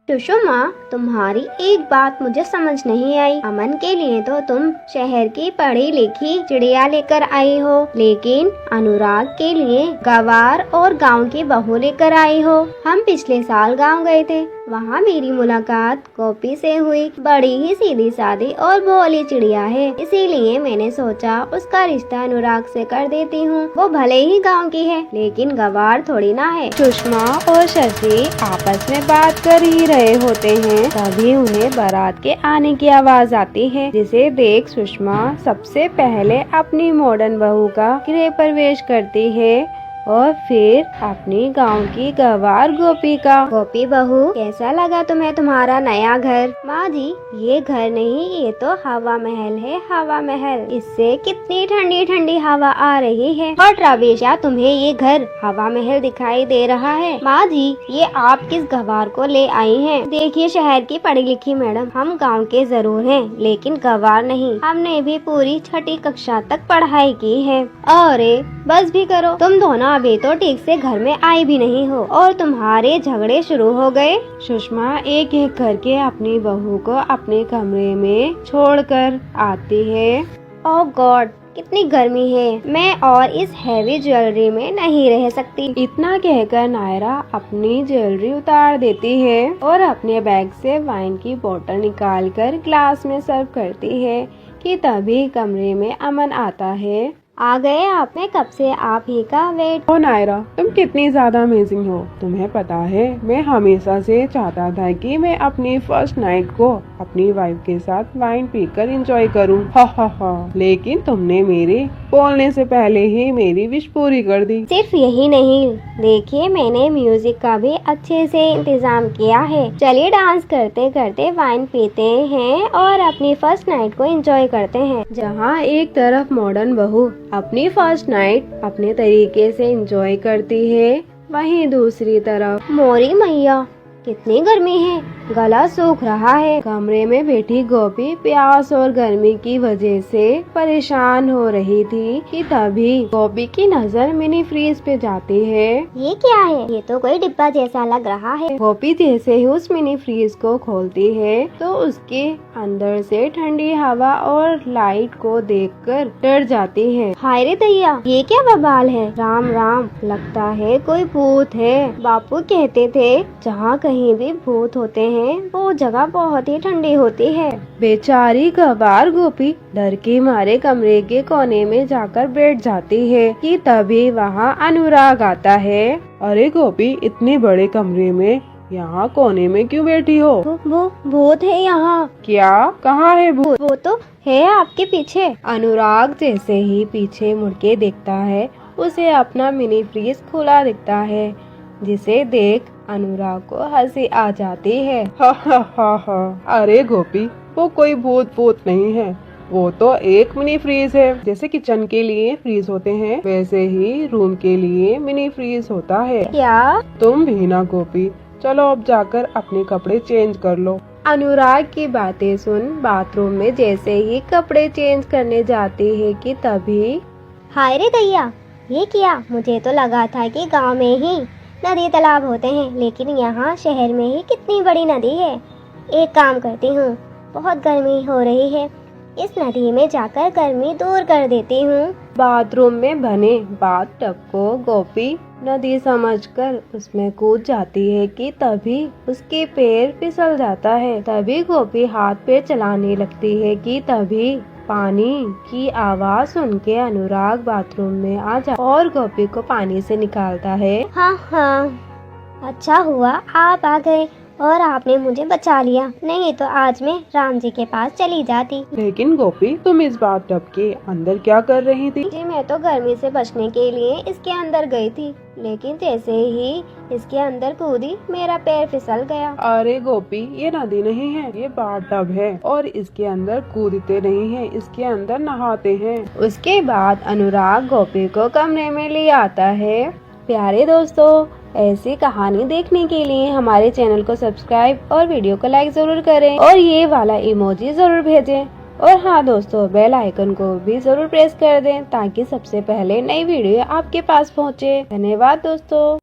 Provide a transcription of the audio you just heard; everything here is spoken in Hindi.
सुषमा, तुम्हारी एक बात मुझे समझ नहीं आई। अमन के लिए तो तुम शहर की पढ़ी लिखी चिड़िया लेकर आई हो, लेकिन अनुराग के लिए गवार और गांव की बहू लेकर आई हो। हम पिछले साल गांव गए थे, वहाँ मेरी मुलाकात गोपी से हुई। बड़ी ही सीधी सादी और भोली चिड़िया है, इसीलिए मैंने सोचा उसका रिश्ता अनुराग से कर देती हूँ। वो भले ही गाँव की है, लेकिन गवार थोड़ी ना है। सुषमा और शशि आपस में बात कर ही रहे होते हैं, तभी उन्हें बारात के आने की आवाज आती है, जिसे देख सुषमा सबसे पहले अपनी मॉडर्न बहू का गृह प्रवेश करती है और फिर अपनी गांव की गवार गोपी का। गोपी बहू, कैसा लगा तुम्हें तुम्हारा नया घर? माँ जी, ये घर नहीं, ये तो हवा महल है, हवा महल। इससे कितनी ठंडी ठंडी हवा आ रही है। और रवीशा, तुम्हें ये घर हवा महल दिखाई दे रहा है? माँ जी, ये आप किस गवार को ले आई हैं? देखिए, शहर की पढ़ी लिखी मैडम, हम गाँव के जरूर हैं, लेकिन गवार नहीं। हमने भी पूरी छठी कक्षा तक पढ़ाई की है। अरे बस भी करो, तुम दोनों अभी तो ठीक से घर में आई भी नहीं हो और तुम्हारे झगड़े शुरू हो गए। सुषमा एक एक करके अपनी बहू को अपने कमरे में छोड़कर आती है। ओह गॉड, कितनी गर्मी है, मैं और इस हैवी ज्वेलरी में नहीं रह सकती। इतना कहकर नायरा अपनी ज्वेलरी उतार देती है और अपने बैग से वाइन की बोतल निकालकर ग्लास में सर्व करती है कि तभी कमरे में अमन आता है। आ गए आप? मैं कब से आप ही का वेट। ओ नायरा, तुम कितनी ज्यादा अमेजिंग हो। तुम्हें पता है, मैं हमेशा से चाहता था कि मैं अपनी फर्स्ट नाइट को अपनी वाइफ के साथ वाइन पीकर एंजॉय करूं। हा हा हा। लेकिन तुमने मेरे बोलने से पहले ही मेरी विश पूरी कर दी। सिर्फ यही नहीं, देखिए मैंने म्यूजिक का भी अच्छे से इंतजाम किया है। चलिए डांस करते करते वाइन पीते हैं और अपनी फर्स्ट नाइट को एंजॉय करते हैं। जहाँ एक तरफ मॉडर्न बहू अपनी फर्स्ट नाइट अपने तरीके से एंजॉय करती है, वहीं दूसरी तरफ मोरी मैया, कितनी गर्मी है, गला सूख रहा है। कमरे में बैठी गोपी प्यास और गर्मी की वजह से परेशान हो रही थी कि तभी गोपी की नजर मिनी फ्रीज पे जाती है। ये क्या है? ये तो कोई डिब्बा जैसा लग रहा है। गोपी जैसे ही उस मिनी फ्रीज को खोलती है तो उसके अंदर से ठंडी हवा और लाइट को देखकर डर जाती है। हाय रे दैया, ये क्या बवाल है? राम राम, लगता है कोई भूत है। बापू कहते थे जहाँ कहीं भी भूत होते हैं वो जगह बहुत ही ठंडी होती है। बेचारी गवार गोपी डर के मारे कमरे के कोने में जाकर बैठ जाती है कि तभी वहाँ अनुराग आता है। अरे गोपी, इतने बड़े कमरे में यहाँ कोने में क्यों बैठी हो? वो भूत है यहाँ। क्या? कहाँ है भूत? वो तो है आपके पीछे। अनुराग जैसे ही पीछे मुड़ के देखता है, उसे अपना मिनी फ्रीज खुला दिखता है, जिसे देख अनुराग को हंसी आ जाती है। हा हा हा हा। अरे गोपी, वो कोई भूत नहीं है, वो तो एक मिनी फ्रीज है। जैसे किचन के लिए फ्रीज होते हैं, वैसे ही रूम के लिए मिनी फ्रीज होता है। क्या? तुम भी ना गोपी, चलो अब जाकर अपने कपड़े चेंज कर लो। अनुराग की बातें सुन बाथरूम में जैसे ही कपड़े चेंज करने जाती है कि तभी हाय रे दैया, ये क्या? मुझे तो लगा था कि गांव में ही नदी तालाब होते हैं, लेकिन यहाँ शहर में ही कितनी बड़ी नदी है। एक काम करती हूँ, बहुत गर्मी हो रही है, इस नदी में जाकर गर्मी दूर कर देती हूँ। बाथरूम में बने बाथटब को गोपी नदी समझकर उसमें कूद जाती है कि तभी उसके पैर फिसल जाता है। तभी गोपी हाथ पैर चलाने लगती है कि तभी पानी की आवाज सुन के अनुराग बाथरूम में आ जाता और गोपी को पानी से निकालता है। हाँ हाँ, अच्छा हुआ आप आ गए और आपने मुझे बचा लिया, नहीं तो आज मैं राम जी के पास चली जाती। लेकिन गोपी, तुम इस बाथटब के अंदर क्या कर रही थी? जी, मैं तो गर्मी से बचने के लिए इसके अंदर गई थी, लेकिन जैसे ही इसके अंदर कूदी मेरा पैर फिसल गया। अरे गोपी, ये नदी नहीं है, ये बाथटब है और इसके अंदर कूदते नहीं है, इसके अंदर नहाते हैं। उसके बाद अनुराग गोपी को कमरे में ले आता है। प्यारे दोस्तों, ऐसी कहानी देखने के लिए हमारे चैनल को सब्सक्राइब और वीडियो को लाइक जरूर करें और ये वाला इमोजी जरूर भेजें। और हाँ दोस्तों, बेल आइकन को भी जरूर प्रेस कर दें ताकि सबसे पहले नई वीडियो आपके पास पहुँचे। धन्यवाद दोस्तों।